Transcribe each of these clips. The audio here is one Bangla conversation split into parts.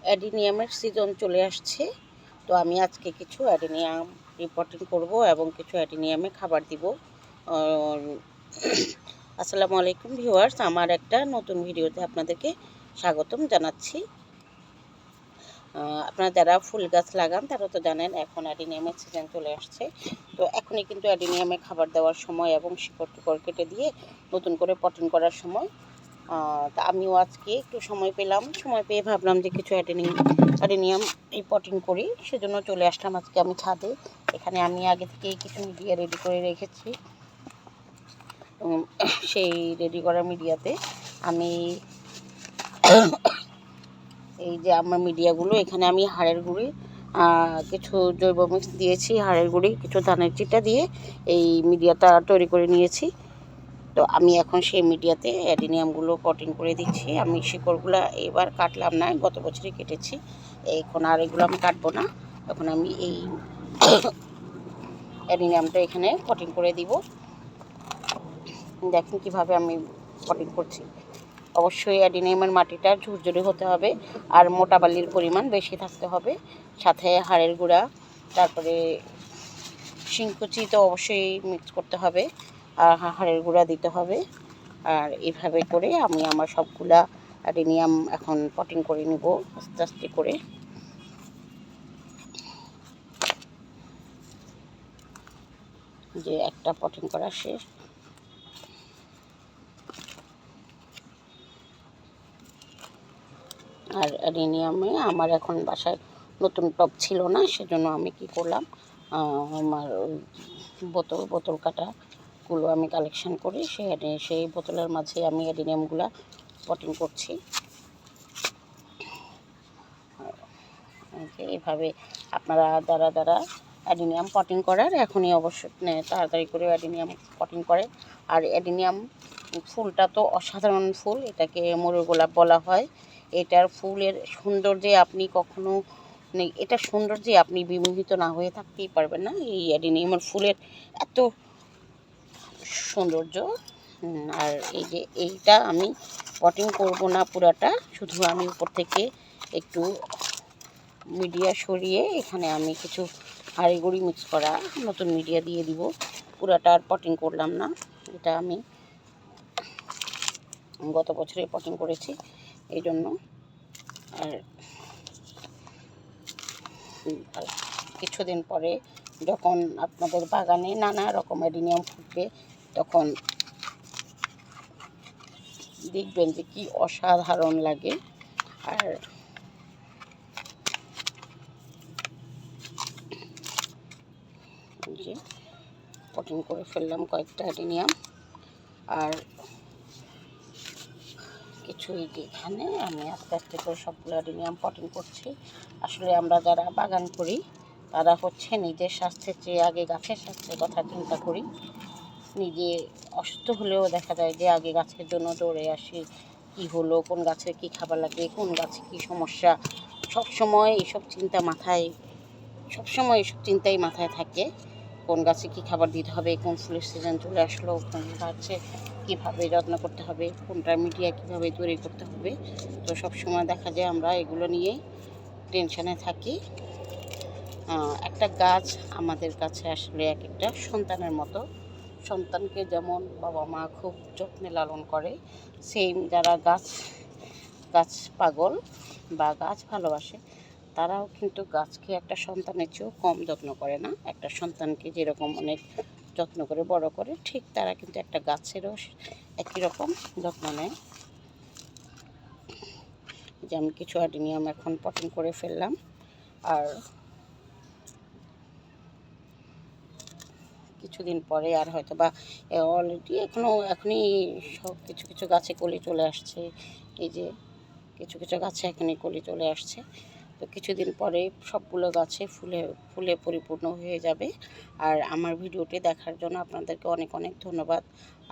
অ্যাডিনিয়ামের সিজন চলে আসছে। তো আমি আজকে কিছু অ্যাডিনিয়াম রিপোর্টিং করব এবং কিছু অ্যাডিনিয়ামে খাবার দিব। আসসালামু আলাইকুম ভিউয়ার্স, আমার একটা নতুন ভিডিওতে আপনাদেরকে স্বাগতম জানাচ্ছি। আপনারা যারা ফুল গাছ লাগান তারা তো জানেন এখন অ্যাডিনিয়ামের সিজন চলে আসছে। তো এখনই কিন্তু অ্যাডিনিয়ামে খাবার দেওয়ার সময় এবং শিকড় টিকড় কেটে দিয়ে নতুন করে পটিং করার সময়। তা আমিও আজকে একটু সময় পেয়ে ভাবলাম যে কিছু অ্যাডিনিয়াম রিপোর্টিং করি, সেজন্য চলে আসলাম আজকে আমি ছাদে। এখানে আমি আগে থেকেই কিছু মিডিয়া রেডি করে রেখেছি। সেই রেডি করা মিডিয়াতে আমি এই যে আমার মিডিয়াগুলো, এখানে আমি হাড়ের গুঁড়ি, কিছু জৈব মিক্স দিয়েছি, হাড়ের গুঁড়ি, কিছু ধানের চিটা দিয়ে এই মিডিয়াটা তৈরি করে নিয়েছি। তো আমি এখন সেই মিডিয়াতে অ্যাডিনিয়ামগুলো পটিং করে দিচ্ছি। আমি শিকড়গুলো এবার কাটলাম না, গত বছরই কেটেছি। এখন আর এগুলো আমি কাটবো না। এখন আমি এই অ্যাডিনিয়ামটা এখানে পটিং করে দিব। দেখুন কিভাবে আমি পটিং করছি। অবশ্যই অ্যাডিনিয়ামের মাটিটা ঝুরঝুরে হতে হবে আর মোটা বালির পরিমাণ বেশি থাকতে হবে। সাথে হাড়ের গুঁড়া, তারপরে শিংকুচি তো অবশ্যই মিক্স করতে হবে আর হাড়ের গুঁড়া দিতে হবে। আর এইভাবে করে আমি আমার সবগুলা অ্যাডিনিয়াম এখন পটিং করে নিব আস্তে আস্তে করে। যে একটা পটিং করা শেষ। আর অ্যাডিনিয়ামে আমার এখন বাসায় নতুন টব ছিল না, সেজন্য আমি কি করলাম, আমার বোতল কাটাগুলো আমি কালেকশন করি, সেই বোতলের মাঝে আমি অ্যাডিনিয়ামগুলো পটিং করছি। এইভাবে আপনারা যারা অ্যাডিনিয়াম পটিং করার এখনই অবশ্যই তাড়াতাড়ি করে অ্যাডিনিয়াম পটিং করে। আর অ্যাডিনিয়াম ফুলটা তো অসাধারণ ফুল, এটাকে মরুর গোলাপ বলা হয়। এটার ফুলের সৌন্দর্যে আপনি কখনো এটার সৌন্দর্যে আপনি বিমোহিত না হয়ে থাকতেই পারবেন না। এই অ্যাডিনিয়ামের ফুলের এত সৌন্দর্য। আর এই যে এইটা আমি পটিং করব না পুরাটা, শুধু আমি উপর থেকে একটু মিডিয়া সরিয়ে এখানে আমি কিছু হাঁড়ি গুঁড়ি মিক্স করা নতুন মিডিয়া দিয়ে দিব। পুরাটা আর পটিং করলাম না, এটা আমি গত বছরে পটিং করেছি এই জন্য। আর কিছুদিন পরে যখন আপনাদের বাগানে নানা রকম অ্যাডিনিয়াম ফুটবে, তখন দেখবেন যে কি অসাধারণ লাগে। আর যে পটিং করে ফেললাম কয়েকটা অ্যাডিনিয়াম। আর কিছু এখানে আমি আস্তে আস্তে করে সবগুলো অ্যাডিনিয়াম পটিং করছি। আসলে আমরা যারা বাগান করি তারা হচ্ছে নিজের স্বাস্থ্যের চেয়ে আগে গাছের স্বাস্থ্যের কথা চিন্তা করি। নিজে অসুস্থ হলেও দেখা যায় যে আগে গাছের জন্য দৌড়ে আসি, কি হলো, কোন গাছের কি খাবার লাগে, কোন গাছে কি সমস্যা, সবসময় এইসব চিন্তাই মাথায় থাকে। কোন গাছে কি খাবার দিতে হবে, কোন ফুলের সিজন চলে আসলো, কোন গাছে কীভাবে যত্ন করতে হবে, কোনটা মিডিয়া কীভাবে তৈরি করতে হবে। তো সবসময় দেখা যায় আমরা এগুলো নিয়ে টেনশনে থাকি। একটা গাছ আমাদের কাছে আসলে এক একটা সন্তানের মতো। সন্তানকে যেমন বাবা মা খুব যত্নে লালন করে, সেম যারা গাছ পাগল বা গাছ ভালোবাসে তারাও কিন্তু গাছকে একটা সন্তানের চেয়েও কম যত্ন করে না। একটা সন্তানকে যেরকম অনেক যত্ন করে বড় করে, ঠিক তারা কিন্তু একটা গাছেরও একই রকম যত্ন নেয়। যে আমি কিছু অ্যাডিনিয়াম এখন পটিং করে ফেললাম। আর কিছুদিন পরে আর হয়তো বা অলরেডি এখনই সব কিছু গাছে কলি চলে আসছে। এই যে কিছু গাছে এখনই কলি চলে আসছে। তো কিছুদিন পরে সবগুলো গাছে ফুলে পরিপূর্ণ হয়ে যাবে। আর আমার ভিডিওটি দেখার জন্য আপনাদেরকে অনেক ধন্যবাদ।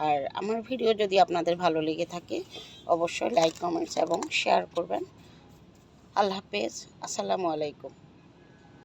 আর আমার ভিডিও যদি আপনাদের ভালো লেগে থাকে অবশ্যই লাইক, কমেন্টস এবং শেয়ার করবেন। আল্লাহ হাফেজ, আসসালামু আলাইকুম।